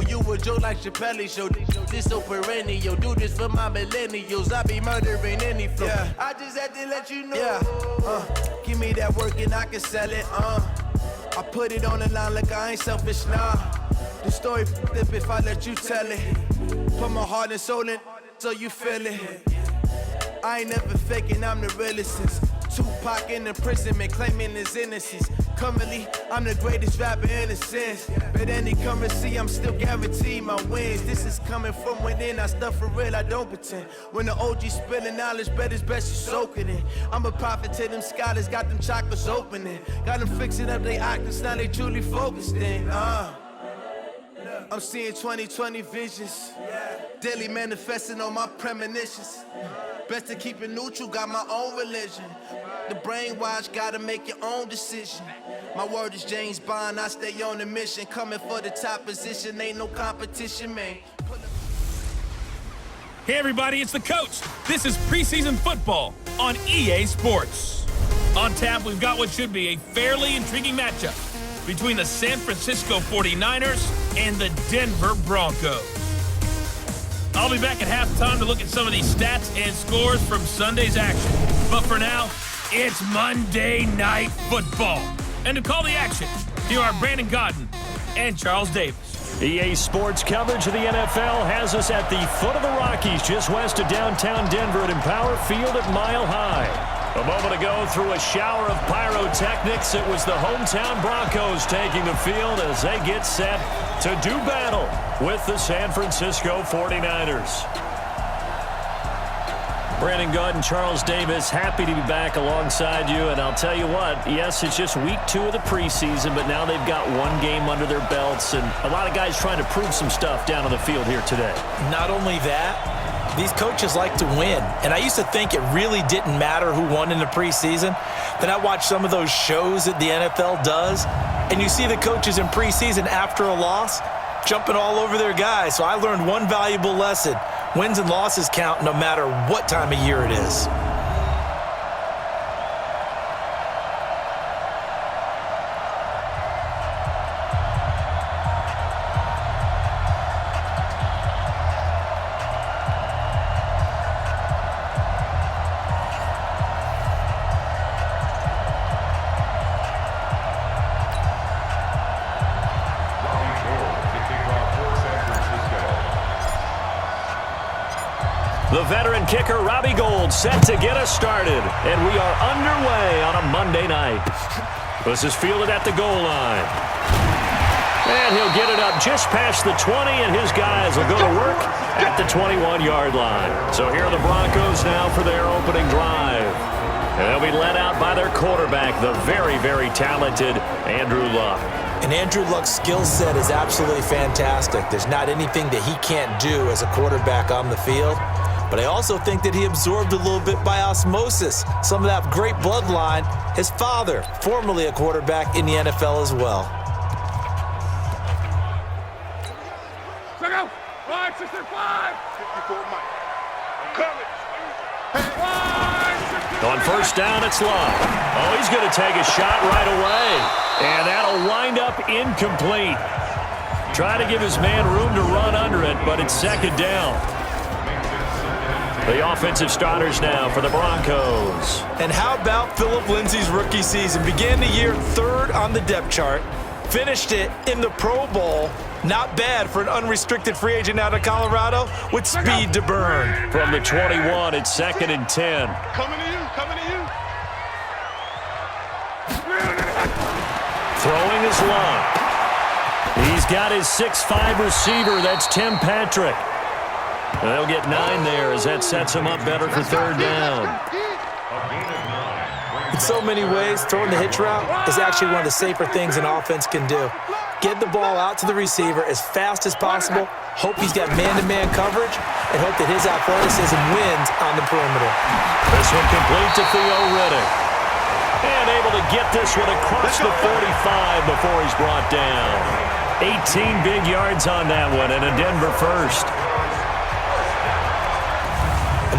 You a joke like Chappelle show. This so perennial. Do this for my millennials. I be murdering any flow. Yeah. I just had to let you know. Yeah. Give me that work and I can sell it. I put it on the line like I ain't selfish. Nah. The story flip if I let you tell it. Put my heart and soul in so you feel it. I ain't never faking. I'm the realest since Tupac in imprisonment, claiming his innocence. Currently, I'm the greatest rapper in a sense. But any currency, I'm still guaranteed my wins. This is coming from within. I stuff for real, I don't pretend. When the OG spilling knowledge, bet it's best you soak it in. I'm a prophet to them scholars, got them chakras opening. Got them fixing up their octaves, now they truly focused in. I'm seeing 2020 visions. Daily manifesting on my premonitions. Best to keep it neutral, got my own religion. The brainwash, gotta make your own decision. My word is James Bond, I stay on the mission. Coming for the top position, ain't no competition, man. Hey everybody, it's the coach. This is preseason football on EA Sports. On tap, we've got what should be a fairly intriguing matchup between the San Francisco 49ers and the Denver Broncos. I'll be back at halftime to look at some of these stats and scores from Sunday's action. But for now, it's Monday Night Football. And to call the action, here are Brandon Godden and Charles Davis. EA Sports coverage of the NFL has us at the foot of the Rockies, just west of downtown Denver at Empower Field at Mile High. A moment ago, through a shower of pyrotechnics, it was the hometown Broncos taking the field as they get set to do battle with the San Francisco 49ers. Brandon Godden, Charles Davis, happy to be back alongside you. And I'll tell you what, yes, it's just week 2 of the preseason, but now they've got one game under their belts. And a lot of guys trying to prove some stuff down on the field here today. Not only that, these coaches like to win. And I used to think it really didn't matter who won in the preseason. Then I watched some of those shows that the NFL does, and you see the coaches in preseason after a loss jumping all over their guys. So I learned one valuable lesson. Wins and losses count no matter what time of year it is. The veteran kicker, Robbie Gould, set to get us started. And we are underway on a Monday night. This is fielded at the goal line. And he'll get it up just past the 20, and his guys will go to work at the 21-yard line. So here are the Broncos now for their opening drive. And they'll be led out by their quarterback, the very, very talented Andrew Luck. And Andrew Luck's skill set is absolutely fantastic. There's not anything that he can't do as a quarterback on the field. But I also think that he absorbed a little bit by osmosis some of that great bloodline. His father, formerly a quarterback in the NFL as well. Check out. 5, 6, 5. 54 Mike. Coming. On first down, it's Luck. Oh, he's going to take a shot right away. And that'll wind up incomplete. Try to give his man room to run under it, but it's second down. The offensive starters now for the Broncos. And how about Phillip Lindsay's rookie season? Began the year 3rd on the depth chart. Finished it in the Pro Bowl. Not bad for an unrestricted free agent out of Colorado with speed to burn. From the 21, it's 2nd and 10. Coming to you. Coming to you. Throwing his Luck. He's got his 6'5 receiver. That's Tim Patrick. They'll get 9 there as that sets him up better for 3rd down. In so many ways, throwing the hitch route is actually one of the safer things an offense can do. Get the ball out to the receiver as fast as possible, hope he's got man-to-man coverage, and hope that his athleticism wins on the perimeter. This one complete to Theo Riddick. And able to get this one across the 45 before he's brought down. 18 big yards on that one, and a Denver first.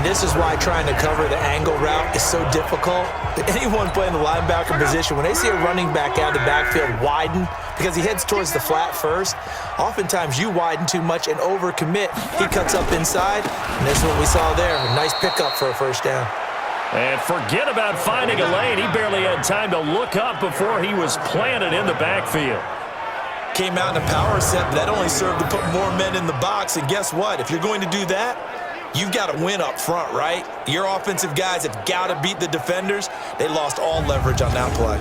And this is why trying to cover the angle route is so difficult. Anyone playing the linebacker position, when they see a running back out of the backfield widen because he heads towards the flat first, oftentimes you widen too much and overcommit. He cuts up inside, and this is what we saw there. A nice pickup for a first down. And forget about finding a lane. He barely had time to look up before he was planted in the backfield. Came out in a power set, but that only served to put more men in the box. And guess what? If you're going to do that, you've got to win up front, right? Your offensive guys have got to beat the defenders. They lost all leverage on that play.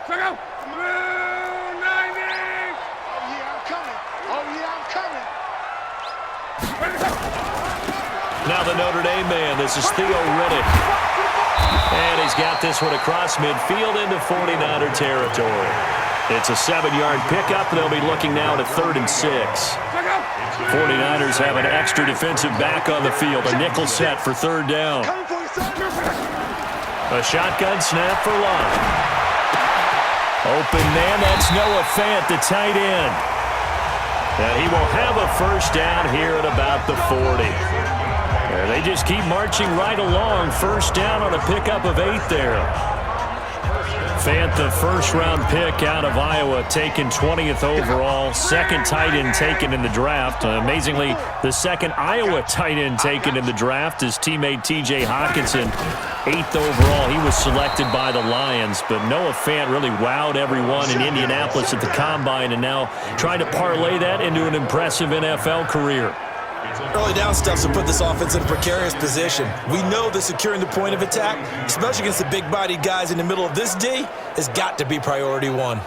Check out. 90. Oh, yeah, I'm coming. Oh, yeah, I'm coming. Now the Notre Dame man, this is Theo Riddick. And he's got this one across midfield into 49er territory. It's a 7-yard pickup. They'll be looking now at a 3rd and 6. 49ers have an extra defensive back on the field. A nickel set for 3rd down. A shotgun snap for Love. Open man, that's Noah Fant, the tight end. And he will have a first down here at about the 40. And they just keep marching right along. First down on a pickup of 8 there. Fant, the first-round pick out of Iowa, taken 20th overall. Second tight end taken in the draft. Amazingly, the second Iowa tight end taken in the draft is teammate T.J. Hawkinson. 8th overall, he was selected by the Lions. But Noah Fant really wowed everyone in Indianapolis at the Combine and now trying to parlay that into an impressive NFL career. Early down stuff to put this offense in a precarious position. We know that securing the point of attack, especially against the big-bodied guys in the middle of this D, has got to be priority one.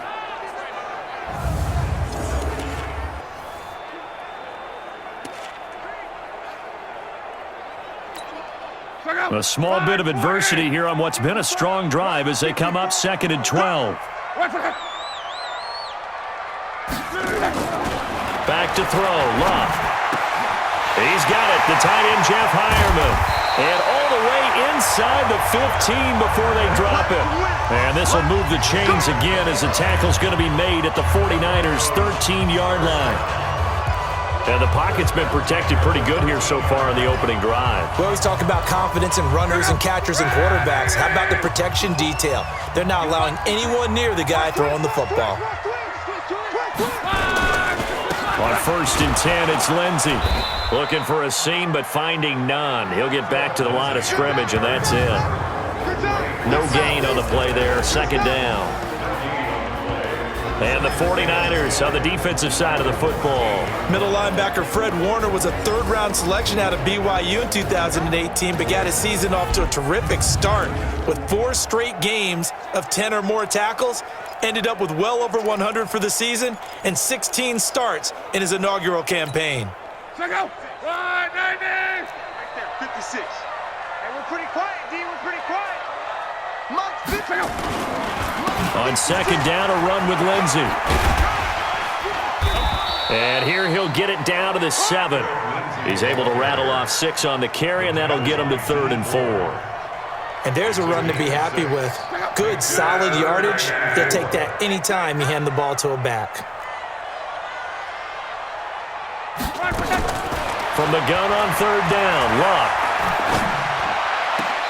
A small bit of adversity here on what's been a strong drive as they come up 2nd and 12. Back to throw, Love. He's got it, the tight end, Jeff Heuerman. And all the way inside the 15 before they drop it. And this will move the chains again as the tackle's going to be made at the 49ers' 13-yard line. And the pocket's been protected pretty good here so far in the opening drive. We always talk about confidence in runners and catchers and quarterbacks. How about the protection detail? They're not allowing anyone near the guy throwing the football. On 1st and 10, it's Lindsey. Looking for a seam, but finding none. He'll get back to the line of scrimmage, and that's it. No gain on the play there. 2nd down. And the 49ers on the defensive side of the football. Middle linebacker Fred Warner was a 3rd-round selection out of BYU in 2018, but got his season off to a terrific start with 4 straight games of 10 or more tackles. Ended up with well over 100 for the season and 16 starts in his inaugural campaign. Check out. 190. Right there, 56. Hey, we're pretty quiet, D. We're pretty quiet. Check out. On 2nd down, a run with Lindsey. And here he'll get it down to the 7. He's able to rattle off 6 on the carry, and that'll get him to 3rd and 4. And there's a run to be happy with. Good, solid yardage. They'll take that anytime you hand the ball to a back. From the gun on 3rd down, Luck.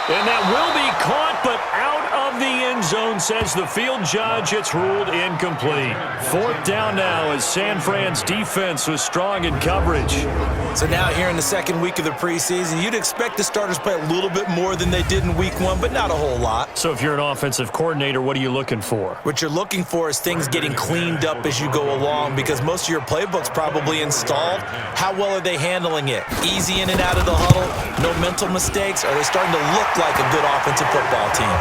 And that will be caught, but out of the end zone, says the field judge. It's ruled incomplete. 4th down now as San Fran's defense was strong in coverage. So now here in the 2nd week of the preseason, you'd expect the starters to play a little bit more than they did in week 1, but not a whole lot. So if you're an offensive coordinator, what are you looking for? What you're looking for is things getting cleaned up as you go along because most of your playbook's probably installed. How well are they handling it? Easy in and out of the huddle? No mental mistakes? Are they starting to look like a good offensive football team?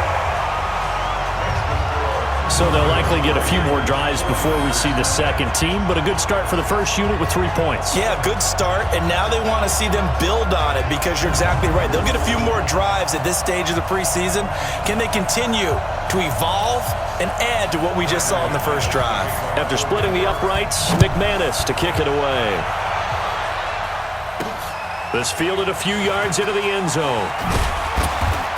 So they'll likely get a few more drives before we see the 2nd team, but a good start for the first unit with 3 points. Yeah, good start, and now they want to see them build on it because you're exactly right. They'll get a few more drives at this stage of the preseason. Can they continue to evolve and add to what we just saw in the first drive? After splitting the uprights, McManus to kick it away. This fielded a few yards into the end zone.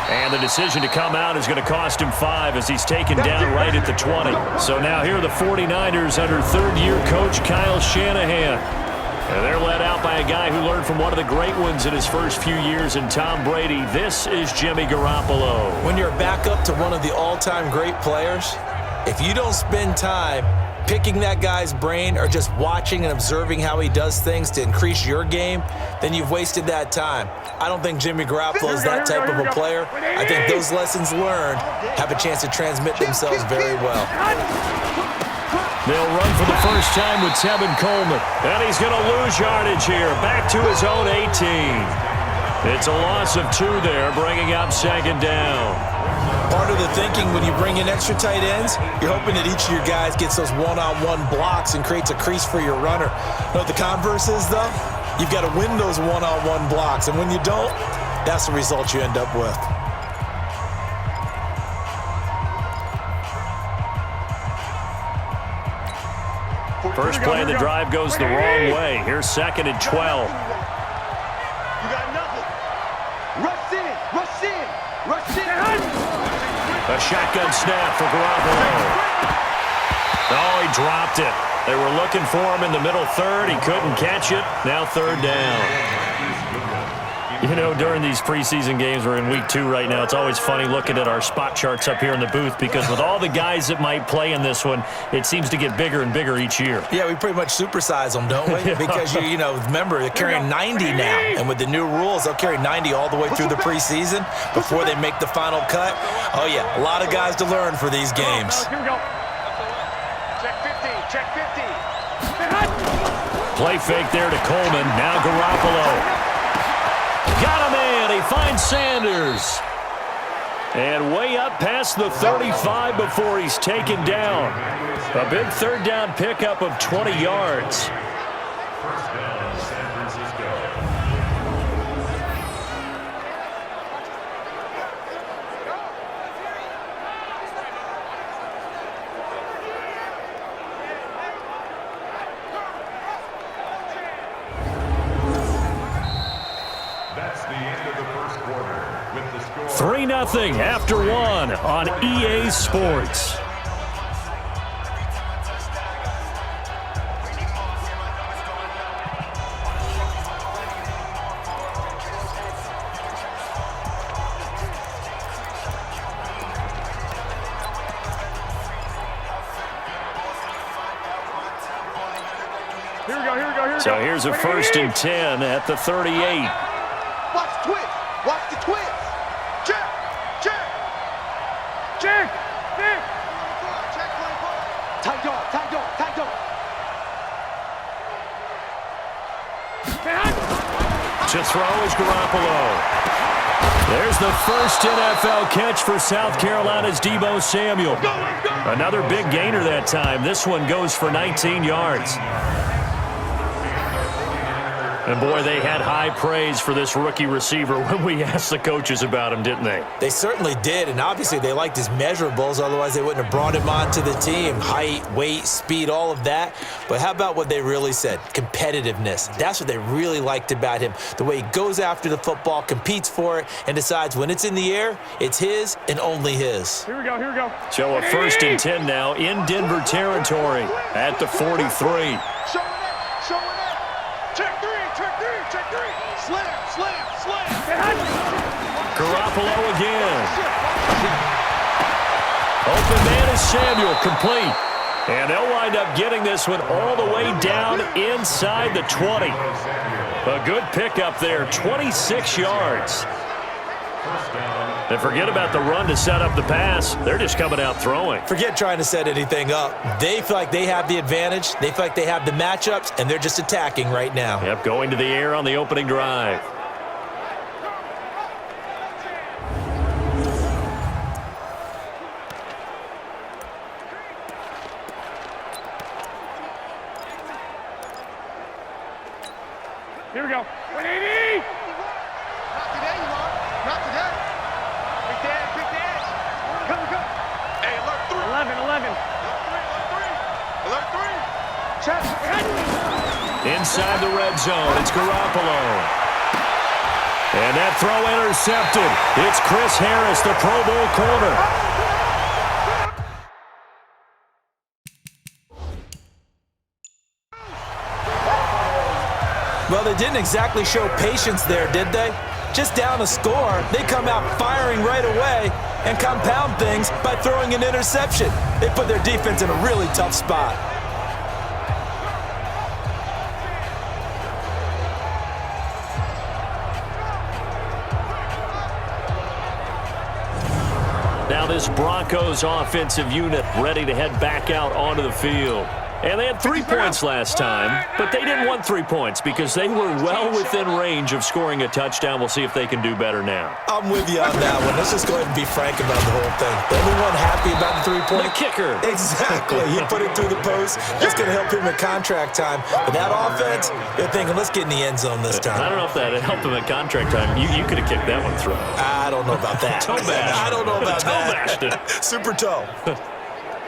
And the decision to come out is going to cost him 5 as he's taken down right at the 20. So now here are the 49ers under third-year coach Kyle Shanahan. And they're led out by a guy who learned from one of the great ones in his first few years in Tom Brady. This is Jimmy Garoppolo. When you're back up to one of the all-time great players, if you don't spend time picking that guy's brain or just watching and observing how he does things to increase your game, then you've wasted that time. I don't think Jimmy Garoppolo is that type of a player. I think those lessons learned have a chance to transmit themselves very well. They'll run for the first time with Tevin Coleman. And he's going to lose yardage here, back to his own 18. It's a loss of 2 there, bringing up second down. Part of the thinking when you bring in extra tight ends, you're hoping that each of your guys gets those one-on-one blocks and creates a crease for your runner. You know what the converse is, though? You've got to win those one-on-one blocks, and when you don't, that's the result you end up with. First play of the drive goes the wrong way. Here's 2nd and 12. You got nothing. Rush in, rush in, rush in. A shotgun snap for Garoppolo. Oh, he dropped it. They were looking for him in the middle third. He couldn't catch it. Now 3rd down. You know, during these preseason games, we're in week 2 right now, it's always funny looking at our spot charts up here in the booth because with all the guys that might play in this one, it seems to get bigger and bigger each year. Yeah, we pretty much supersize them, don't we? Because, you know, remember, they're carrying 90 now. And with the new rules, they'll carry 90 all the way through the preseason before they make the final cut. Oh, yeah, a lot of guys to learn for these games. Here we go. Check 50, check 50. Play fake there to Coleman. Now Garoppolo. Got him in. He finds Sanders. And way up past the 35 before he's taken down. A big 3rd down pickup of 20 yards. First down, San Francisco. That's the end of the first quarter with the score 3-0 after 1 on EA Sports. Here we go, here we go, here we go. So here's a 1st and 10 at the 38. Watch the twist. Watch the twist. Check. Check. Check. Check. Check 24. Tight dog. Tight dog. Tight dog. To throw is Garoppolo. There's the first NFL catch for South Carolina's Deebo Samuel. Another big gainer that time. This one goes for 19 yards. And, boy, they had high praise for this rookie receiver when we asked the coaches about him, didn't they? They certainly did, and obviously they liked his measurables. Otherwise, they wouldn't have brought him onto the team. Height, weight, speed, all of that. But how about what they really said? Competitiveness. That's what they really liked about him. The way he goes after the football, competes for it, and decides when it's in the air, it's his and only his. Here we go, here we go. So a 1st and 10 now in Denver territory at the 43. Showing it, showing it. Check 3, check 3, check 3. Slam, slam, slam. Garoppolo again. Open man is Samuel, complete. And they'll wind up getting this one all the way down inside the 20. A good pickup there, 26 yards. And forget about the run to set up the pass. They're just coming out throwing. Forget trying to set anything up. They feel like they have the advantage. They feel like they have the matchups, and they're just attacking right now. Yep, going to the air on the opening drive. Here we go. 180. Not today, Lamar. Not today. Pick the edge, pick the edge. Come, come. Hey, alert 3. 11, 11. Alert 3. Check. Inside the red zone, it's Garoppolo. And that throw intercepted. It's Chris Harris, the Pro Bowl corner. Well, they didn't exactly show patience there, did they? Just down a score, they come out firing right away and compound things by throwing an interception. They put their defense in a really tough spot. Now this Broncos offensive unit ready to head back out onto the field. And they had 3 points last time, but they didn't want 3 points because they were well within range of scoring a touchdown. We'll see if they can do better now. I'm with you on that one. Let's just go ahead and be frank about the whole thing. Everyone happy about the 3-point? The kicker. Exactly. He put it through the post. That's going to help him at contract time. But that offense, they're thinking, let's get in the end zone this time. I don't know if that helped him at contract time. You could have kicked that one through. I don't know about that. Toe bash. I don't know about that. Toe bashed it. Super toe.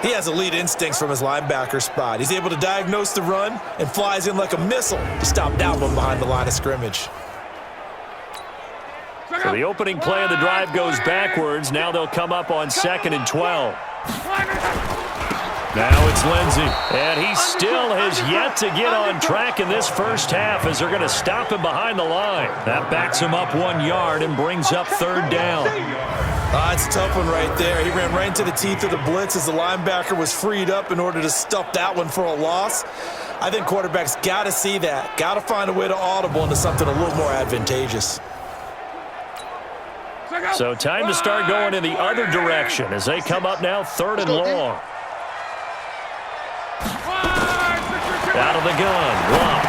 He has elite instincts from his linebacker spot. He's able to diagnose the run and flies in like a missile to stop that one behind the line of scrimmage. So the opening play of the drive goes backwards. Now they'll come up on 2nd and 12. Now it's Lindsey. And he still has yet to get on track in this first half as they're going to stop him behind the line. That backs him up 1 yard and brings up 3rd down. It's a tough one right there. He ran right into the teeth of the blitz as the linebacker was freed up in order to stuff that one for a loss. I think quarterbacks got to see that. Got to find a way to audible into something a little more advantageous. So time to start going in the other direction as they come up now 3rd and long. Out of the gun. Lump.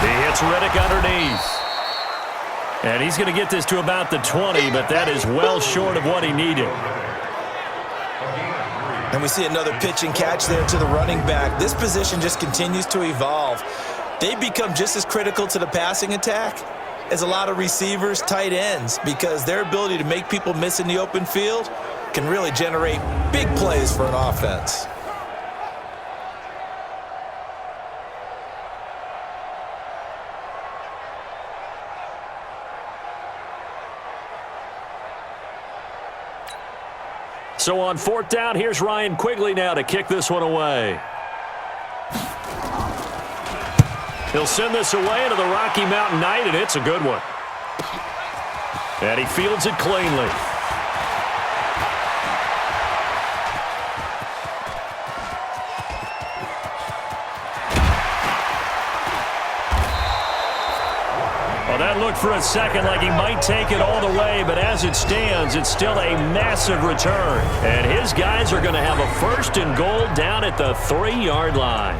He hits Riddick underneath. And he's going to get this to about the 20, but that is well short of what he needed. And we see another pitch and catch there to the running back. This position just continues to evolve. They become just as critical to the passing attack as a lot of receivers, tight ends, because their ability to make people miss in the open field can really generate big plays for an offense. So on 4th down, here's Ryan Quigley now to kick this one away. He'll send this away into the Rocky Mountain Night, and it's a good one. And he fields it cleanly. Well, that looked for a second like he might take it all the way, but as it stands, it's still a massive return. And his guys are going to have a 1st and goal down at the 3-yard line.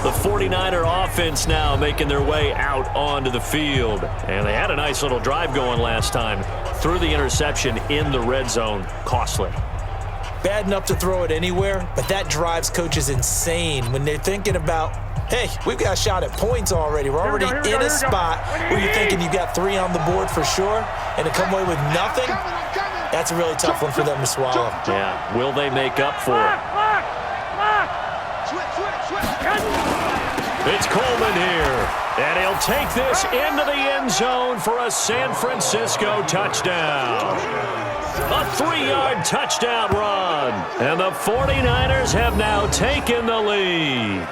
The 49er offense now making their way out onto the field. And they had a nice little drive going last time. Threw the interception in the red zone. Costly. Bad enough to throw it anywhere, but that drives coaches insane when they're thinking about, hey, we've got a shot at points already. We're already in a spot where you're thinking you got 3 on the board for sure, and to come away with nothing, that's a really tough one for them to swallow. Yeah, will they make up for it? It's Coleman here, and he'll take this into the end zone for a San Francisco touchdown. A 3-yard touchdown run, and the 49ers have now taken the lead.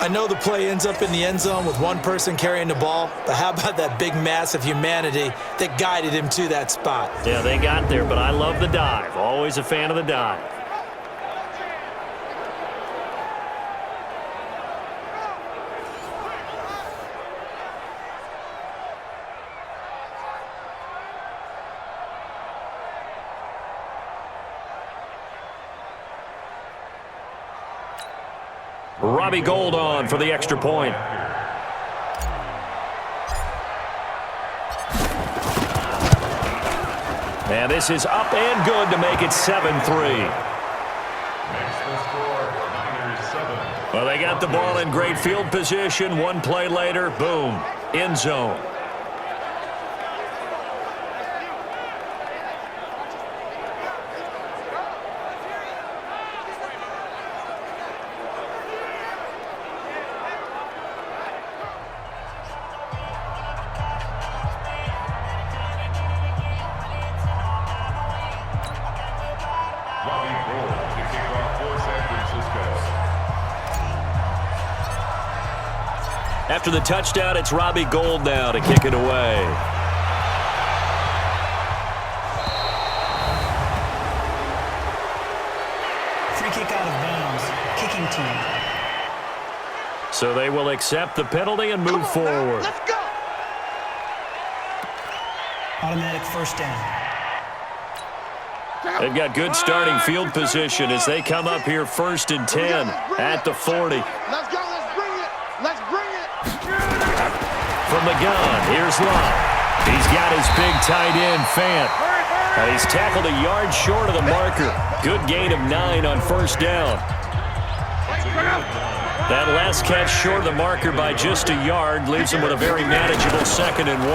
I know the play ends up in the end zone with one person carrying the ball, but how about that big mass of humanity that guided him to that spot? Yeah, they got there, but I love the dive. Always a fan of the dive. Robbie Gould on for the extra point. And this is up and good to make it 7-3. Well, they got the ball in great field position. One play later, boom, end zone. After the touchdown, it's Robbie Gould now to kick it away. Free kick out of bounds. Kicking team. So they will accept the penalty and move forward. Let's go. Automatic first down. They've got good starting field position as they come up here 1st and 10 at the 40. Let's go. Let's bring it. Let's bring it. From the gun, here's Love. He's got his big tight end, Fant. He's tackled a yard short of the marker. Good gain of 9 on 1st down. That last catch short of the marker by just a yard leaves him with a very manageable 2nd and 1.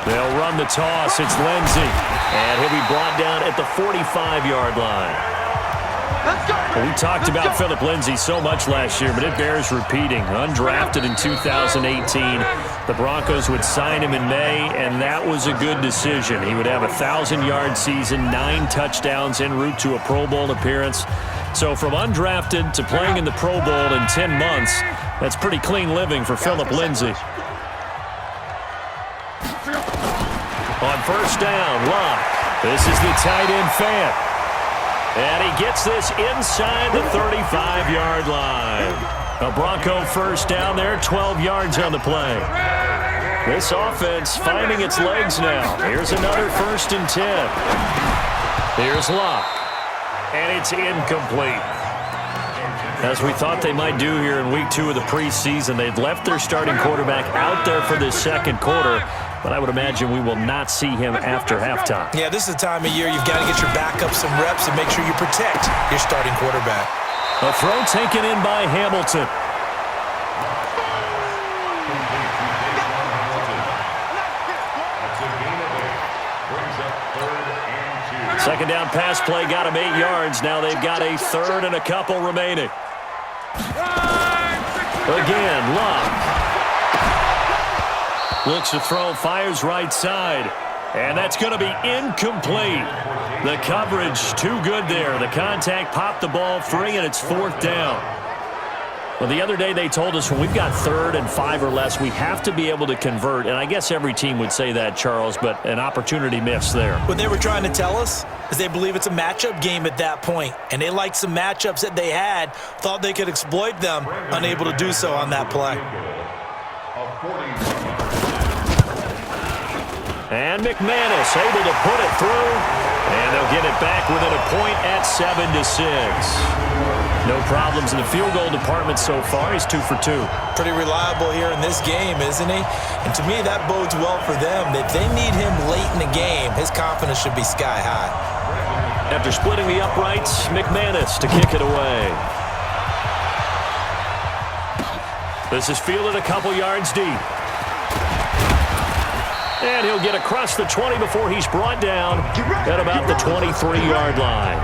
They'll run the toss. It's Lindsey. And he'll be brought down at the 45-yard line. Well, we talked about Phillip Lindsay so much last year, but it bears repeating. Undrafted in 2018. The Broncos would sign him in May, and that was a good decision. He would have a 1,000-yard season, 9 touchdowns en route to a Pro Bowl appearance. So from undrafted to playing in the Pro Bowl in 10 months, that's pretty clean living for Phillip Lindsay. On 1st down, Locke. This is the tight end, Fant. And he gets this inside the 35-yard line. A Bronco 1st down there, 12 yards on the play. This offense finding its legs now. Here's another 1st and 10. Here's Locke. And it's incomplete. As we thought they might do here in week 2 of the preseason, they'd left their starting quarterback out there for this 2nd quarter, but I would imagine we will not see him after halftime. Yeah, this is the time of year you've got to get your backup some reps and make sure you protect your starting quarterback. A throw taken in by Hamilton. Second down pass play got him 8 yards. Now they've got a 3rd and a couple remaining. Again, Locke. Looks to throw, fires right side. And that's going to be incomplete. The coverage too good there. The contact popped the ball free, and it's 4th down. Well, the other day they told us when we've got 3rd and 5 or less, we have to be able to convert. And I guess every team would say that, Charles, but an opportunity missed there. What they were trying to tell us is they believe it's a matchup game at that point. And they liked some matchups that they had, thought they could exploit them, unable to do so on that play. And McManus able to put it through. And they'll get it back within a point at 7-6. No problems in the field goal department so far. He's 2 for 2. Pretty reliable here in this game, isn't he? And to me, that bodes well for them. If they need him late in the game, his confidence should be sky high. After splitting the uprights, McManus to kick it away. This is fielded a couple yards deep. And he'll get across the 20 before he's brought down at about the 23-yard line.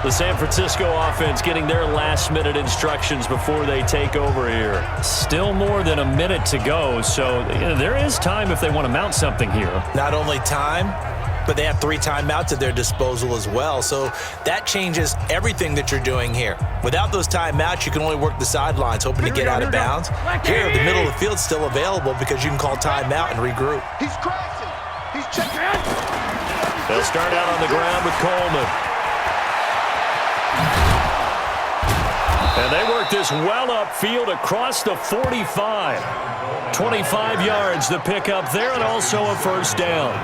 The San Francisco offense getting their last-minute instructions before they take over here. Still more than a minute to go, so there is time if they want to mount something here. Not only time, but they have 3 timeouts at their disposal as well, so that changes everything that you're doing here. Without those timeouts, you can only work the sidelines, hoping to get out of bounds. Here, the middle of the field's still available because you can call timeout and regroup. He's crashing. He's checking. They'll start out on the ground with Coleman. And they work this well upfield across the 45. 25 yards to pick up there, and also a 1st down.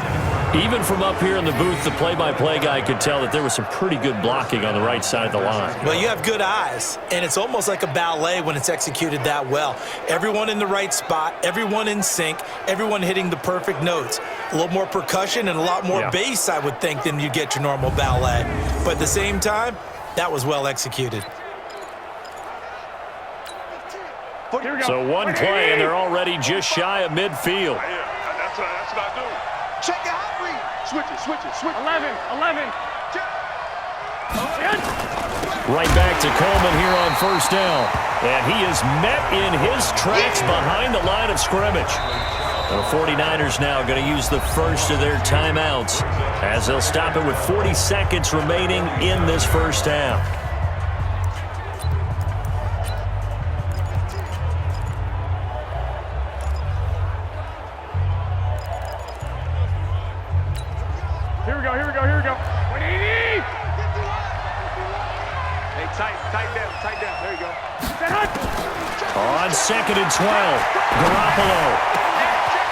Even from up here in the booth, the play-by-play guy could tell that there was some pretty good blocking on the right side of the line. Well, you have good eyes, and it's almost like a ballet when it's executed that well. Everyone in the right spot, everyone in sync, everyone hitting the perfect notes. A little more percussion and a lot more bass, I would think, than you get your normal ballet. But at the same time, that was well executed. So one play, and they're already just shy of midfield. That's what I do. Check it out. Switch it. 11. Right back to Coleman here on 1st down. And he is met in his tracks behind the line of scrimmage. The 49ers now going to use the first of their timeouts as they'll stop it with 40 seconds remaining in this 1st half. Here we go. 180. Hey, tight down. There you go. On 2nd and 12, Garoppolo.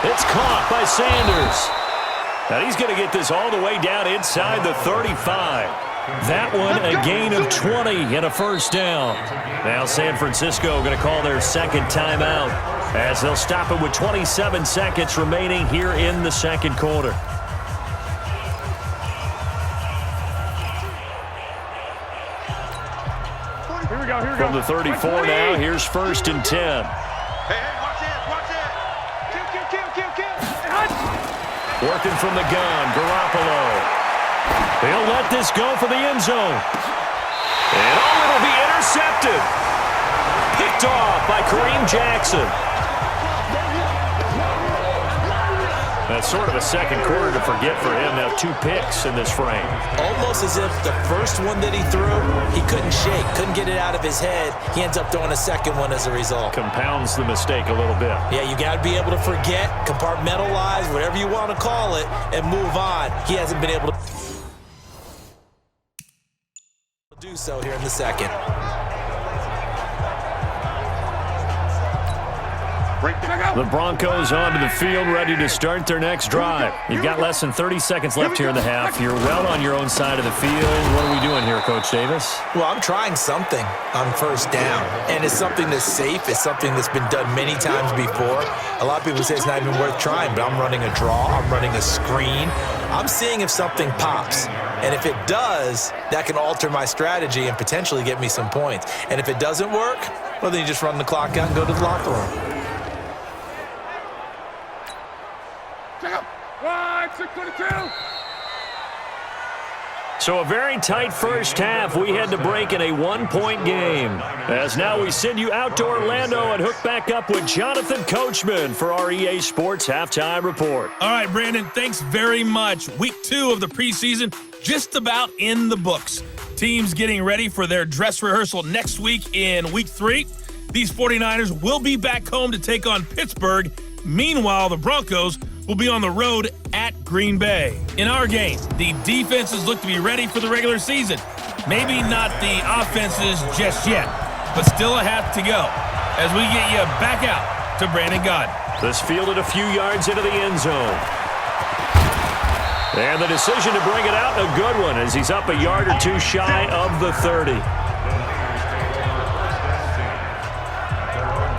It's caught by Sanders. Now he's going to get this all the way down inside the 35. That one a gain of 20 and a first down. Now San Francisco going to call their second timeout as they'll stop it with 27 seconds remaining here in the second quarter. Here we go. From the 34 now, here's 1st and 10. Hey, watch it. Kill. Working from the gun, Garoppolo. He'll let this go for the end zone. And it'll be intercepted. Picked off by Kareem Jackson. That's sort of a second quarter to forget for him. Now 2 picks in this frame. Almost as if the first one that he threw, he couldn't shake, couldn't get it out of his head. He ends up throwing a second one as a result. Compounds the mistake a little bit. Yeah, you got to be able to forget, compartmentalize, whatever you want to call it, and move on. He hasn't been able to do so here in the second. The Broncos onto the field, ready to start their next drive. You've got less than 30 seconds left here in the half. You're well on your own side of the field. What are we doing here, Coach Davis? Well, I'm trying something on first down, and it's something that's safe. It's something that's been done many times before. A lot of people say it's not even worth trying, but I'm running a draw. I'm running a screen. I'm seeing if something pops. And if it does, that can alter my strategy and potentially get me some points. And if it doesn't work, well, then you just run the clock out and go to the locker room. Check out. 1-6-22. So a very tight first half. We had to break in a 1-point game. As now we send you out to Orlando and hook back up with Jonathan Coachman for our EA Sports Halftime Report. All right, Brandon, thanks very much. Week 2 of the preseason just about in the books. Teams getting ready for their dress rehearsal next week in Week 3. These 49ers will be back home to take on Pittsburgh. Meanwhile, the Broncos will be on the road at Green Bay. In our game, the defenses look to be ready for the regular season. Maybe not the offenses just yet, but still a half to go as we get you back out to Brandon Gaudin. This fielded a few yards into the end zone. And the decision to bring it out, a good one, as he's up a yard or two shy of the 30.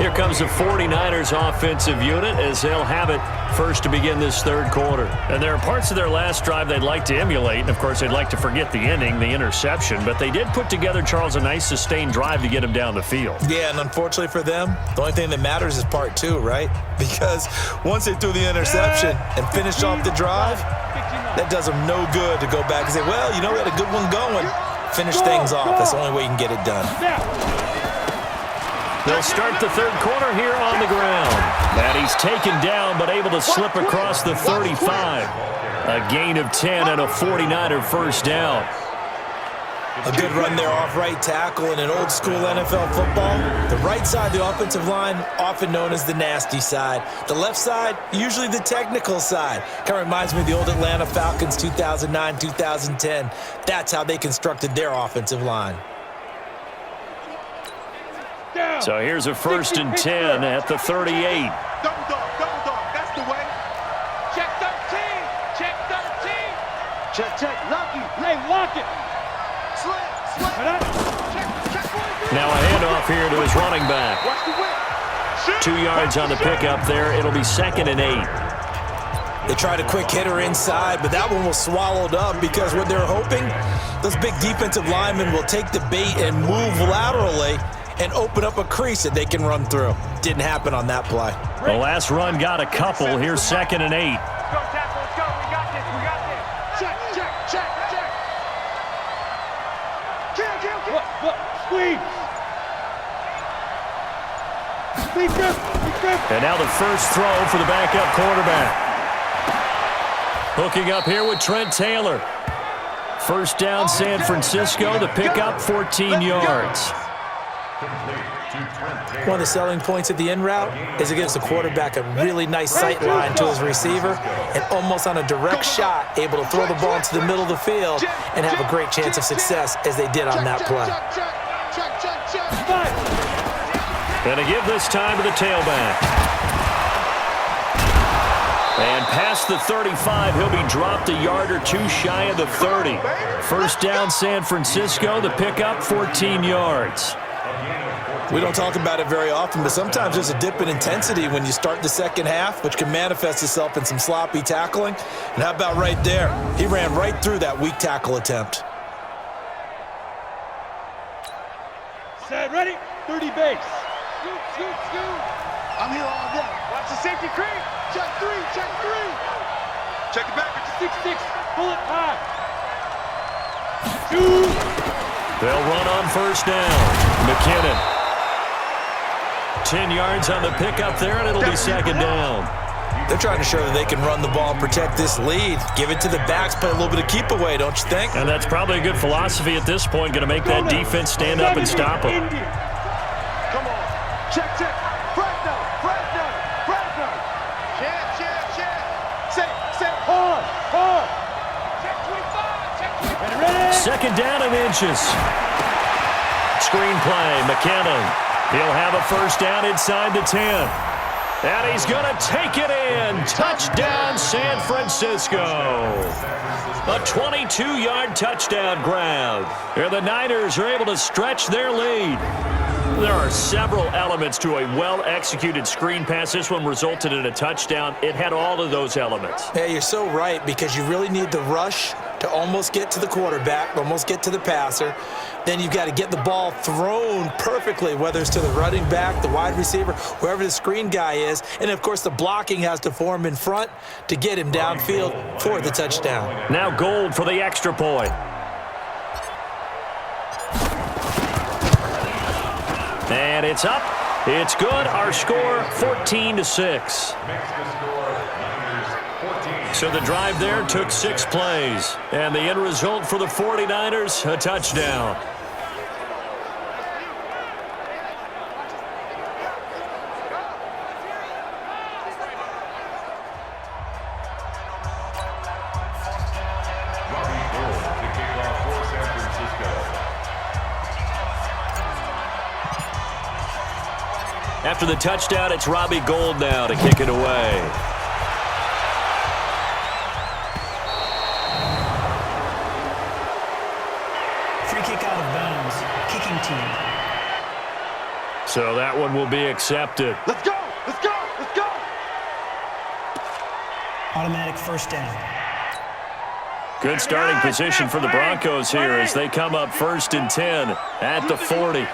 Here comes the 49ers offensive unit as they'll have it first to begin this third quarter. And there are parts of their last drive they'd like to emulate. And, of course, they'd like to forget the ending, the interception. But they did put together, Charles, a nice sustained drive to get him down the field. Yeah, and unfortunately for them, the only thing that matters is part 2, right? Because once they threw the interception and finished off the drive, that does them no good to go back and say, well, you know, we had a good one going. Finish things off. That's the only way you can get it done. They'll start the third quarter here on the ground. And he's taken down but able to slip across the 35. A gain of 10 and a 49er first down. A good run there off right tackle in an old school NFL football. The right side, the offensive line, often known as the nasty side. The left side, usually the technical side. Kind of reminds me of the old Atlanta Falcons 2009, 2010. That's how they constructed their offensive line. So here's a 1st and 10 at the 38. Double dog, that's the way. Check 13. Check, lucky. Hey, lock it. Slam. Check. Now a handoff here to his running back. Watch the whip. 2 yards on the pickup there. It'll be 2nd and 8. They tried a quick hitter inside, but that one was swallowed up because what they're hoping, those big defensive linemen will take the bait and move laterally and open up a crease that they can run through. Didn't happen on that play. The last run got a couple. Here's 2nd and 8. Let's go, tackle. Let's go. We got this. Check. Kill. Look. Squeeze. And now the first throw for the backup quarterback. Hooking up here with Trent Taylor. First down, San Francisco. The pickup, 14 yards. Complete. to 20. One of the selling points of the in route is it gives the quarterback a really nice sight line to his receiver and almost on a direct shot able to throw the ball into the middle of the field and have a great chance of success as they did on that play. Going to give this time to the tailback. And past the 35, he'll be dropped a yard or two shy of the 30. First down, San Francisco. The pickup, 14 yards. We don't talk about it very often, but sometimes there's a dip in intensity when you start the second half, which can manifest itself in some sloppy tackling. And how about right there? He ran right through that weak tackle attempt. Set, ready? 30 base. Scoot, scoot, scoot. I'm here all day. Watch the safety creep. Check three, check three. Check it back. It's 6-6. Pull it high. Shoot. They'll run on first down. McKinnon. 10 yards on the pickup there, and it'll be second down. They're trying to show that they can run the ball and protect this lead. Give it to the backs, play a little bit of keep away, don't you think? And that's probably a good philosophy at this point, going to make that defense stand up and stop them. Come on. Check, check. Fresno, Fresno, Fresno. Check, check, check. Say, hard, hard. Check 25, check 25. Ready? Second down and inches. Screen play, McKinnon. He'll have a first down inside the 10. And he's going to take it in. Touchdown, San Francisco. A 22-yard touchdown grab. Here the Niners are able to stretch their lead. There are several elements to a well-executed screen pass. This one resulted in a touchdown. It had all of those elements. Yeah, you're so right, because you really need the rush to almost get to the quarterback, almost get to the passer. Then you've got to get the ball thrown perfectly, whether it's to the running back, the wide receiver, wherever the screen guy is. And, of course, the blocking has to form in front to get him downfield for the touchdown. Now Gold for the extra point. And it's up. It's good. Our score, 14-6. So the drive there took 6 plays. And the end result for the 49ers, a touchdown. After the touchdown, it's Robbie Gould now to kick it away. Free kick out of bounds. Kicking team. So that one will be accepted. Let's go, let's go, let's go. Automatic first down. Good starting position for the Broncos here as they come up 1st and 10 at the 40.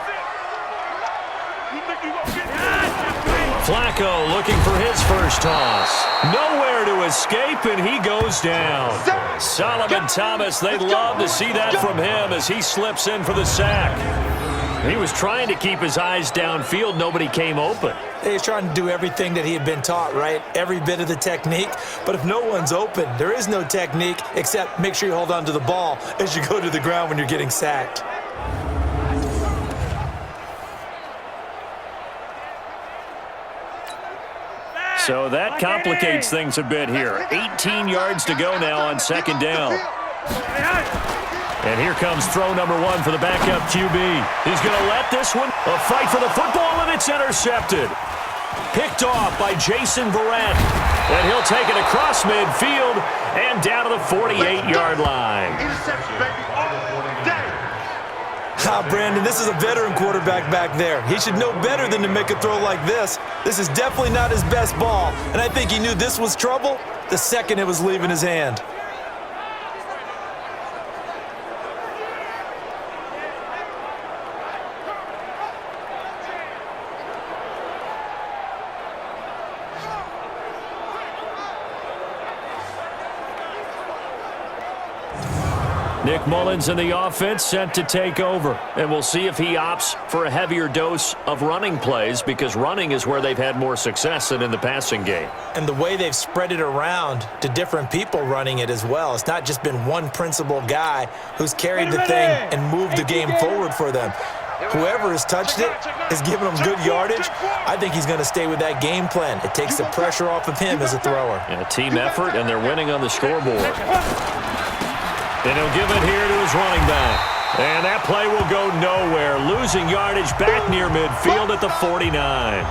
Flacco looking for his first toss. Nowhere to escape, and he goes down. Solomon Thomas, they'd love to see that from him as he slips in for the sack. He was trying to keep his eyes downfield. Nobody came open. He's trying to do everything that he had been taught, right? Every bit of the technique. But if no one's open, there is no technique except make sure you hold on to the ball as you go to the ground when you're getting sacked. So that complicates things a bit here. 18 yards to go now on second down. And here comes throw number 1 for the backup QB. He's going to let this one a fight for the football, and it's intercepted. Picked off by Jason Verrett. And he'll take it across midfield and down to the 48-yard line. Interception, baby. Brandon, this is a veteran quarterback back there. He should know better than to make a throw like this. This is definitely not his best ball, and I think he knew this was trouble the second it was leaving his hand. Nick Mullins in the offense set to take over. And we'll see if he opts for a heavier dose of running plays, because running is where they've had more success than in the passing game. And the way they've spread it around to different people running it as well. It's not just been one principal guy who's carried the thing and moved the game forward for them. Whoever has touched it is giving him good yardage. I think he's going to stay with that game plan. It takes the pressure off of him as a thrower. And a team effort, and they're winning on the scoreboard. And he'll give it here to his running back. And that play will go nowhere. Losing yardage back near midfield at the 49.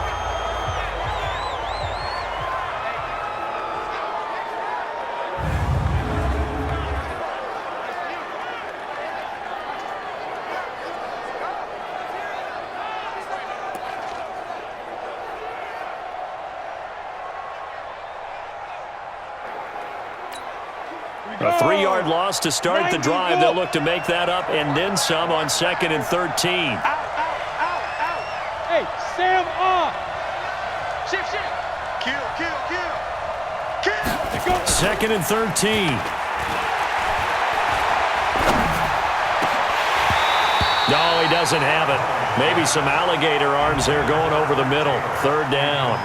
A 3-yard loss to start the drive. They'll look to make that up and then some on 2nd and 13. Out. Hey, Sam off. Shift. Kill. 2nd and 13. No, he doesn't have it. Maybe some alligator arms there going over the middle. 3rd down.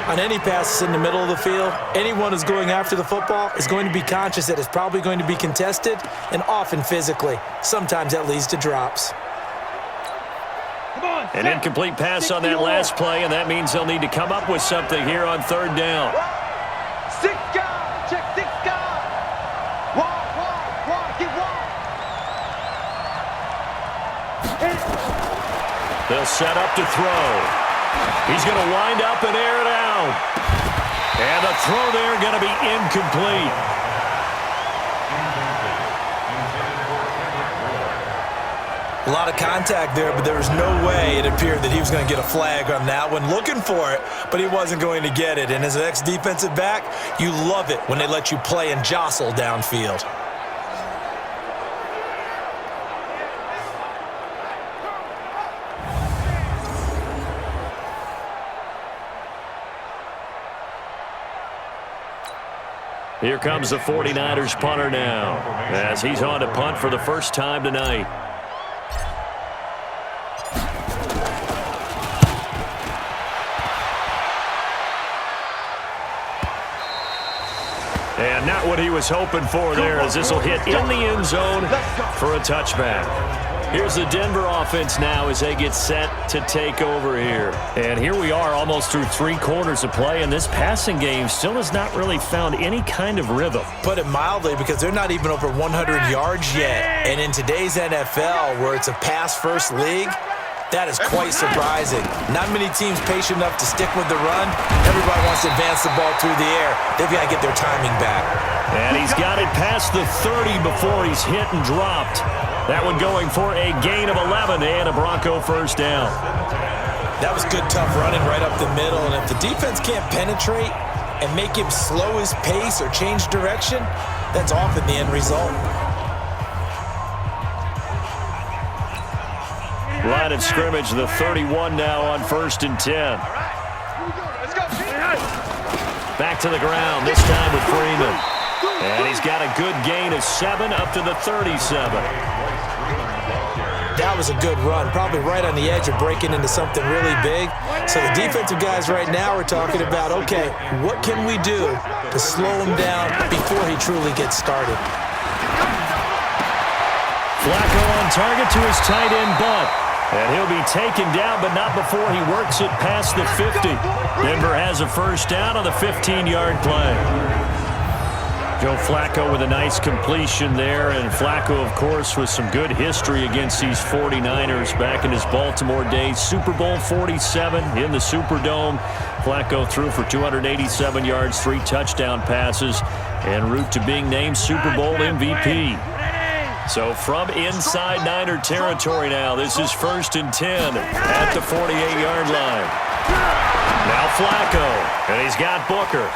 On any passes in the middle of the field, anyone who's going after the football is going to be conscious that it's probably going to be contested, and often physically. Sometimes that leads to drops. An incomplete pass on that last play, and that means they'll need to come up with something here on 3rd down. 6 guys. Check 6 guys. Wide. Get wide. They'll set up to throw. He's going to wind up and air it out. And the throw there going to be incomplete. A lot of contact there, but there was no way it appeared that he was going to get a flag on that one. Looking for it, but he wasn't going to get it. And as an ex-defensive back, you love it when they let you play and jostle downfield. Here comes the 49ers punter now, as he's on to punt for the first time tonight. And not what he was hoping for there, as this will hit in the end zone for a touchback. Here's the Denver offense now as they get set to take over here. And here we are almost through 3 quarters of play, and this passing game still has not really found any kind of rhythm. Put it mildly, because they're not even over 100 yards yet. And in today's NFL, where it's a pass-first league, that is quite surprising. Not many teams patient enough to stick with the run. Everybody wants to advance the ball through the air. They've got to get their timing back. And he's got it past the 30 before he's hit and dropped. That one going for a gain of 11 and a Bronco first down. That was good, tough running right up the middle. And if the defense can't penetrate and make him slow his pace or change direction, that's often the end result. Line of scrimmage, the 31 now on 1st and 10. Back to the ground, this time with Freeman. And he's got a good gain of 7 up to the 37. That was a good run, probably right on the edge of breaking into something really big. So the defensive guys right now are talking about, okay, what can we do to slow him down before he truly gets started? Flacco on target to his tight end butt. And he'll be taken down, but not before he works it past the 50. Denver has a first down on the 15-yard play. Joe Flacco with a nice completion there, and Flacco, of course, with some good history against these 49ers back in his Baltimore days. Super Bowl 47 in the Superdome. Flacco threw for 287 yards, 3 touchdown passes, en route to being named Super Bowl MVP. So from inside Niner territory now, this is 1st and 10 at the 48-yard line. Now Flacco, and he's got Booker.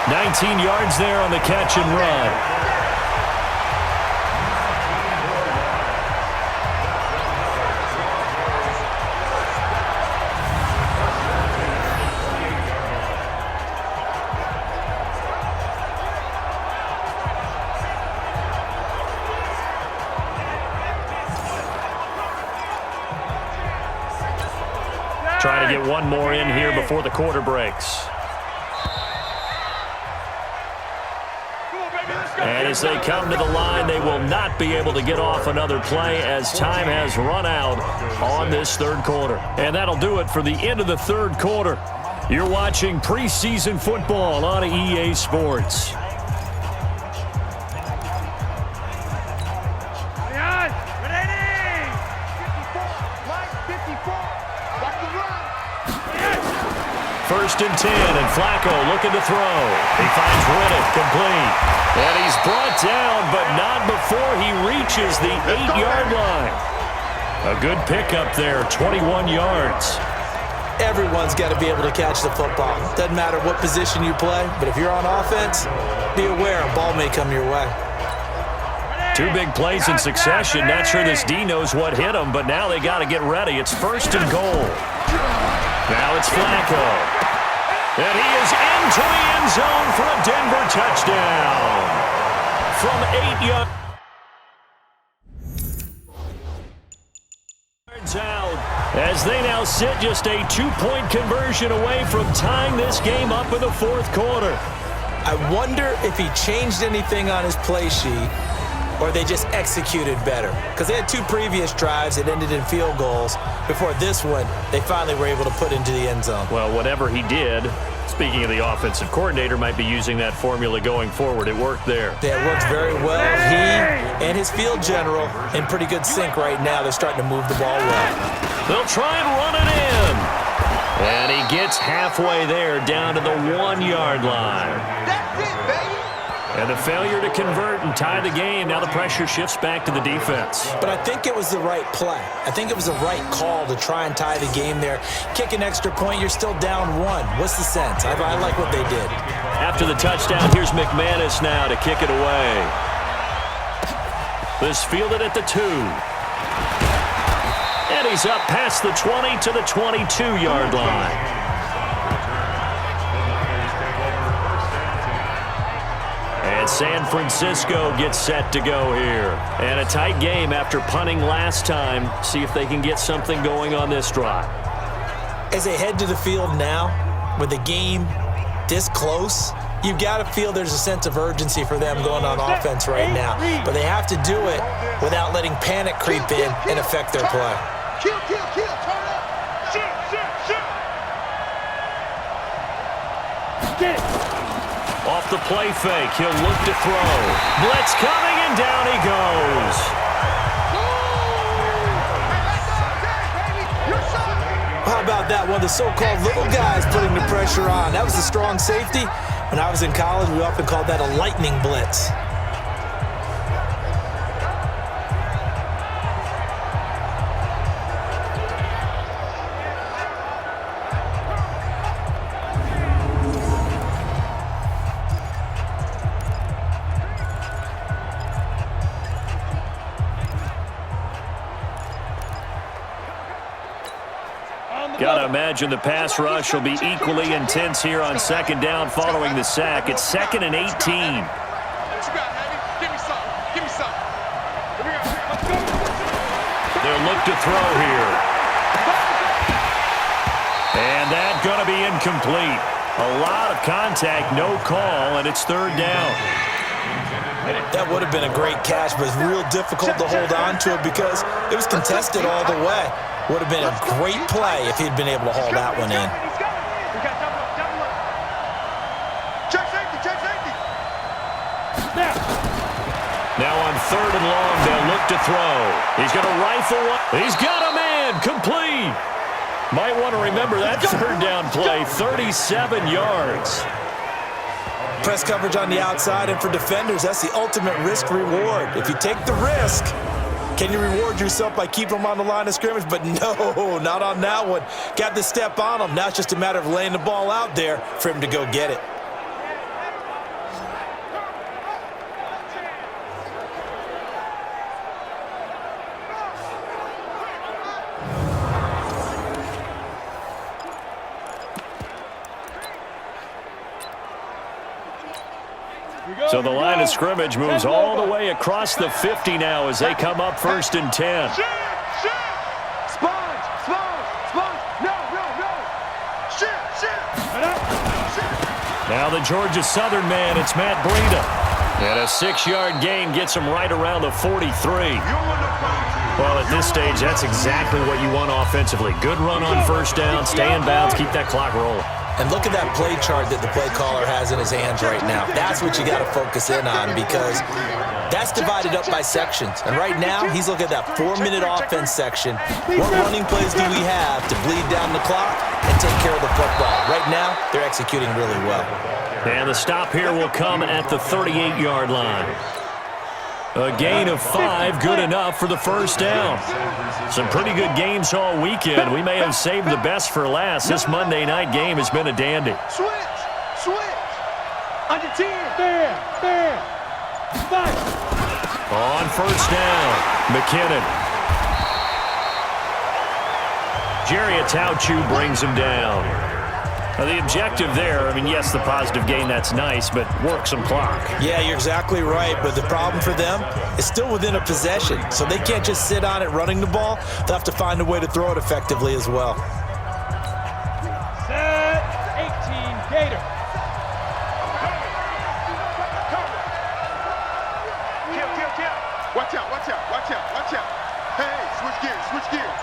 19 yards there on the catch and run. Trying to get one more in here before the quarter breaks. Come on, baby, let's go. And as they come to the line, they will not be able to get off another play as time has run out on this third quarter. And that'll do it for the end of the third quarter. You're watching preseason football on EA Sports. First and 10, and Flacco looking to throw. He finds Riddick complete. And he's brought down, but not before he reaches the 8-yard line. A good pickup there, 21 yards. Everyone's got to be able to catch the football. Doesn't matter what position you play, but if you're on offense, be aware a ball may come your way. Two big plays in succession. Not sure this D knows what hit him, but now they got to get ready. It's first and goal. Now it's Flacco. And he is into the end zone for a Denver touchdown. From 8 yards out, as they now sit just a 2-point conversion away from tying this game up in the fourth quarter. I wonder if he changed anything on his play sheet or they just executed better. Because they had two previous drives that ended in field goals. Before this one, they finally were able to put into the end zone. Well, whatever he did, speaking of the offensive coordinator, might be using that formula going forward. It worked there. Yeah, it worked very well. He and his field general in pretty good sync right now. They're starting to move the ball well. They'll try and run it in. And he gets halfway there down to the 1-yard line. That's it, baby. And the failure to convert and tie the game. Now the pressure shifts back to the defense. But I think it was the right play. I think it was the right call to try and tie the game there. Kick an extra point, you're still down 1. What's the sense? I like what they did. After the touchdown, here's McManus now to kick it away. This fielded at the 2. And he's up past the 20 to the 22-yard line. And San Francisco gets set to go here. And a tight game after punting last time. See if they can get something going on this drive. As they head to the field now, with the game this close, you've got to feel there's a sense of urgency for them going on offense right now. But they have to do it without letting panic creep in and affect their play. Kill, turn up. Shoot. Get it. Off the play fake, he'll look to throw. Blitz coming, and down he goes. How about that? One of the so-called little guys putting the pressure on. That was a strong safety. When I was in college, we often called that a lightning blitz. Gotta imagine the pass rush will be equally intense here on second down following the sack. It's 2nd and 18. What you got, Heavy? Give me some. They'll look to throw here. And that's gonna be incomplete. A lot of contact, no call, and it's 3rd down. That would have been a great catch, but it's real difficult to hold on to it because it was contested all the way. Would have been a great play if he'd been able to haul that one in. Check safety. Now on 3rd and long, they'll look to throw. He's going to rifle one. He's got a man complete. Might want to remember that 3rd down play, 37 yards. Press coverage on the outside, and for defenders, that's the ultimate risk-reward. If you take the risk, can you reward yourself by keeping them on the line of scrimmage? But no, not on that one. Got to step on them. Now it's just a matter of laying the ball out there for him to go get it. So the line of scrimmage moves all the way across the 50 now as they come up 1st and 10. Sponge. No. Shit. Now the Georgia Southern man, it's Matt Breida. And a 6-yard gain gets him right around the 43. Well, at this stage, that's exactly what you want offensively. Good run on first down, stay in bounds, keep that clock rolling. And look at that play chart that the play caller has in his hands right now. That's what you got to focus in on because that's divided up by sections. And right now, he's looking at that 4-minute offense section. What running plays do we have to bleed down the clock and take care of the football? Right now, they're executing really well. And the stop here will come at the 38-yard line. A gain of 5, good enough for the first down. Some pretty good games all weekend. We may have saved the best for last. This Monday night game has been a dandy. Switch. Under 10. Bam. Fight. On first down, McKinnon. Jerry Atauchu brings him down. Now, the objective there, I mean, yes, the positive gain, that's nice, but work some clock. Yeah, you're exactly right, but the problem for them is still within a possession, so they can't just sit on it running the ball. They'll have to find a way to throw it effectively as well. Set 18, Gator. Kill. Watch out. Hey, switch gears.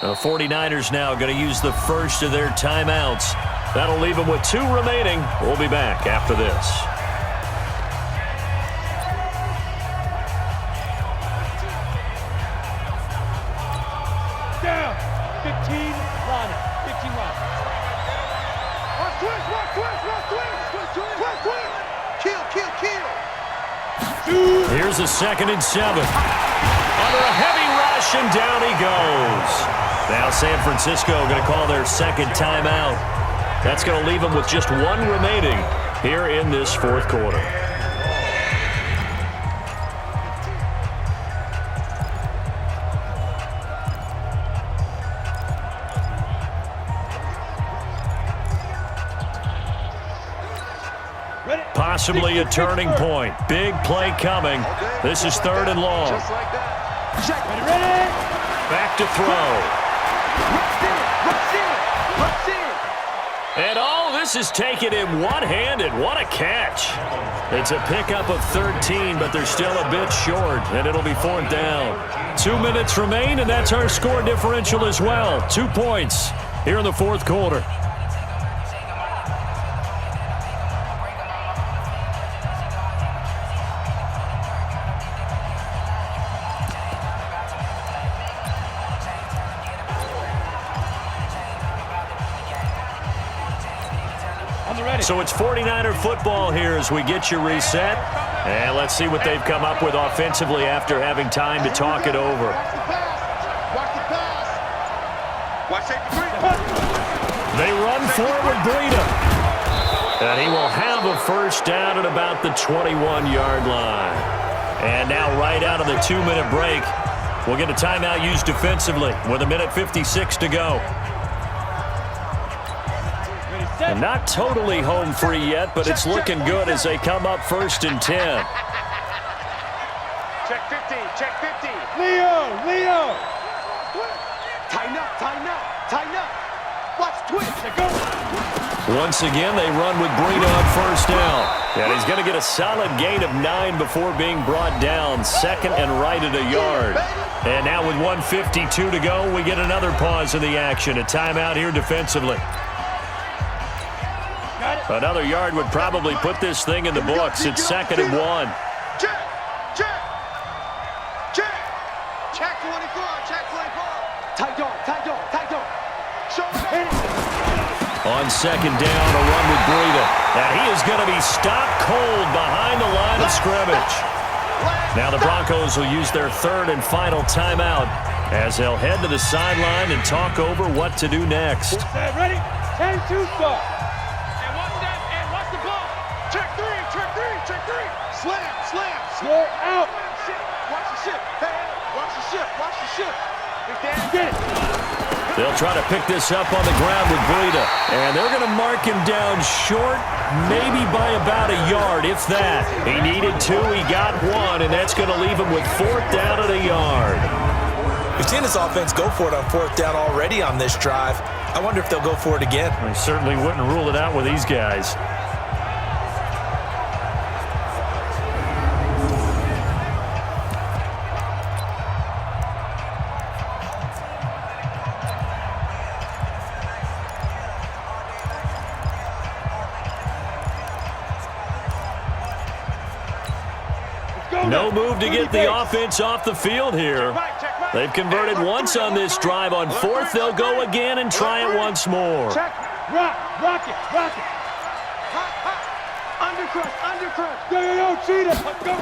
The 49ers now going to use the first of their timeouts. That'll leave them with 2 remaining. We'll be back after this. Down. 15 line. Twist. Kill. Here's a 2nd and 7. Under a heavy rush, and down he goes. Now San Francisco going to call their second timeout. That's going to leave them with just 1 remaining here in this fourth quarter. Possibly a turning point. Big play coming. This is 3rd and long. Ready? Back to throw. And all this is taken in one-handed. What a catch. It's a pickup of 13, but they're still a bit short, and it'll be 4th down. 2 minutes remain, and that's our score differential as well. 2 points here in the fourth quarter. So it's 49er football here as we get you reset. And let's see what they've come up with offensively after having time to talk it over. They run forward, Breida. And he will have a first down at about the 21-yard line. And now right out of the 2-minute break, we'll get a timeout used defensively with 1:56 to go. And not totally home free yet, but it's looking good as they come up 1st and 10. Check 50. Leo. Tighten up. Watch twitch. Once again, they run with Breida on first down. And he's going to get a solid gain of 9 before being brought down. 2nd and right at a yard. And now with 1:52 to go, we get another pause in the action. A timeout here defensively. Another yard would probably put this thing in the books. It's 2nd and 1. Check 24. Tight dog. Show me. On 2nd down, a run with Breida. And he is going to be stopped cold behind the line of scrimmage. Now the Broncos will use their 3rd and final timeout as they'll head to the sideline and talk over what to do next. Ready? 10-2 start. Watch the ball. Check three. Slam. Score out. Watch the ship. Hey, watch the ship. Get it. They'll try to pick this up on the ground with Breida. And they're going to mark him down short, maybe by about a yard, if that. He needed 2, he got 1, and that's going to leave him with 4th down at a yard. We've seen this offense go for it on 4th down already on this drive. I wonder if they'll go for it again. I certainly wouldn't rule it out with these guys. No move to get the offense off the field here. They've converted once on this drive. On fourth, they'll go again and try it once more. Check. Rock it. Undercrush. Yo, cheetah. Go.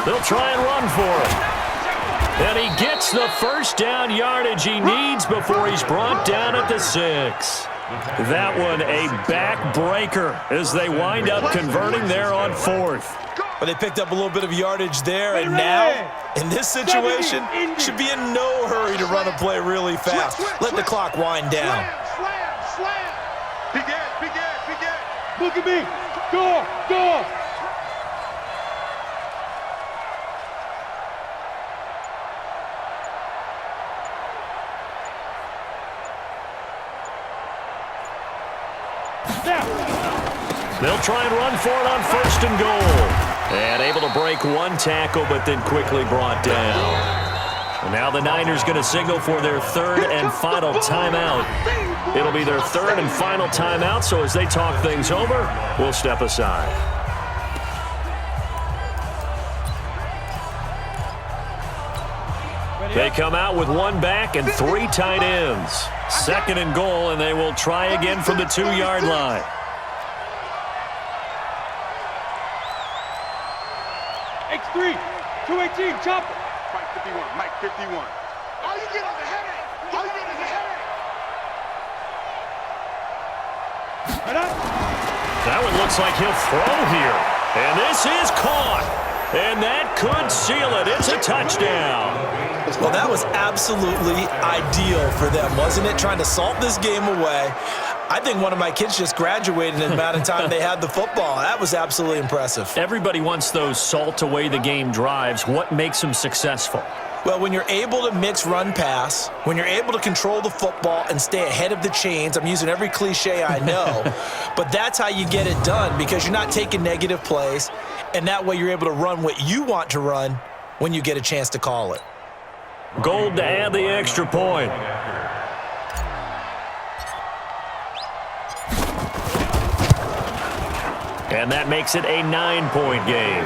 They'll try and run for it. And he gets the first down yardage he needs before he's brought down at the 6. That one a backbreaker as they wind up converting there on fourth. But they picked up a little bit of yardage there, and now, in this situation, should be in no hurry to run a play really fast. Let the clock wind down. Slam. Big Ed. Look at me. Go. They'll try and run for it on first and goal. And able to break one tackle, but then quickly brought down. And now the Niners going to signal for their third and final timeout. It'll be their third and final timeout, so as they talk things over, we'll step aside. They come out with one back and 3 tight ends. Second and goal, and they will try again from the 2-yard line. X3, 218, chopper. Mike 51. All you get is a headache. That one looks like he'll throw here. And this is caught. And that could seal it. It's a touchdown. Well, that was absolutely ideal for them, wasn't it? Trying to salt this game away. I think one of my kids just graduated in the amount of time they had the football. That was absolutely impressive. Everybody wants those salt away the game drives. What makes them successful? Well, when you're able to mix run-pass, when you're able to control the football and stay ahead of the chains, I'm using every cliche I know, but that's how you get it done because you're not taking negative plays, and that way you're able to run what you want to run when you get a chance to call it. Gold to add the extra point. And that makes it a 9-point game.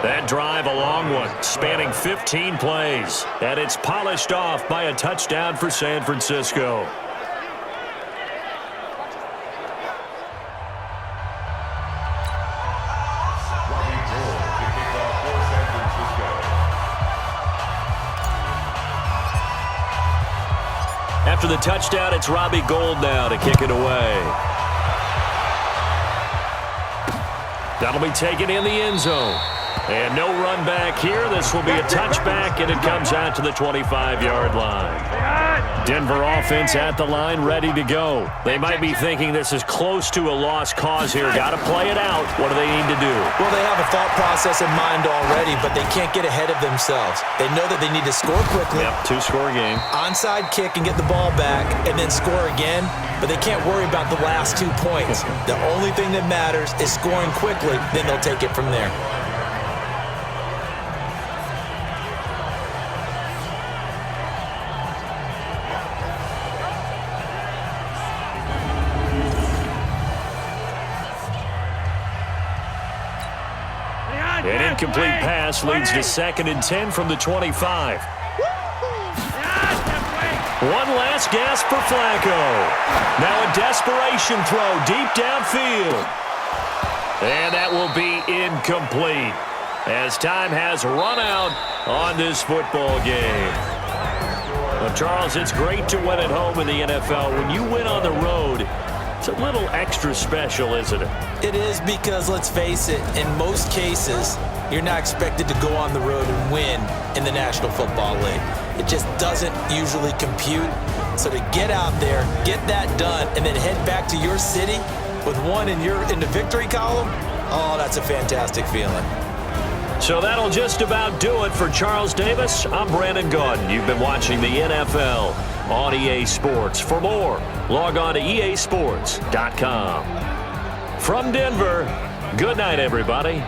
That drive a long one, spanning 15 plays. And it's polished off by a touchdown for San Francisco. After the touchdown, it's Robbie Gould now to kick it away. That'll be taken in the end zone. And no run back here. This will be a touchback, and it comes out to the 25-yard line. Denver offense at the line, ready to go. They might be thinking this is close to a lost cause here. Got to play it out. What do they need to do? Well, they have a thought process in mind already, but they can't get ahead of themselves. They know that they need to score quickly. Yep, 2-score game. Onside kick and get the ball back, and then score again. But they can't worry about the last 2 points. The only thing that matters is scoring quickly. Then they'll take it from there. An incomplete pass leads to 2nd and 10 from the 25. One last gasp for Flacco. Now a desperation throw deep downfield. And that will be incomplete as time has run out on this football game. Well, Charles, it's great to win at home in the NFL. When you win on the road, it's a little extra special, isn't it? It is because, let's face it, in most cases, you're not expected to go on the road and win in the National Football League. It just doesn't usually compute. So to get out there, get that done, and then head back to your city with one in the victory column, oh, that's a fantastic feeling. So that'll just about do it for Charles Davis. I'm Brandon Gaudin. You've been watching the NFL on EA Sports. For more, log on to easports.com. From Denver, good night, everybody.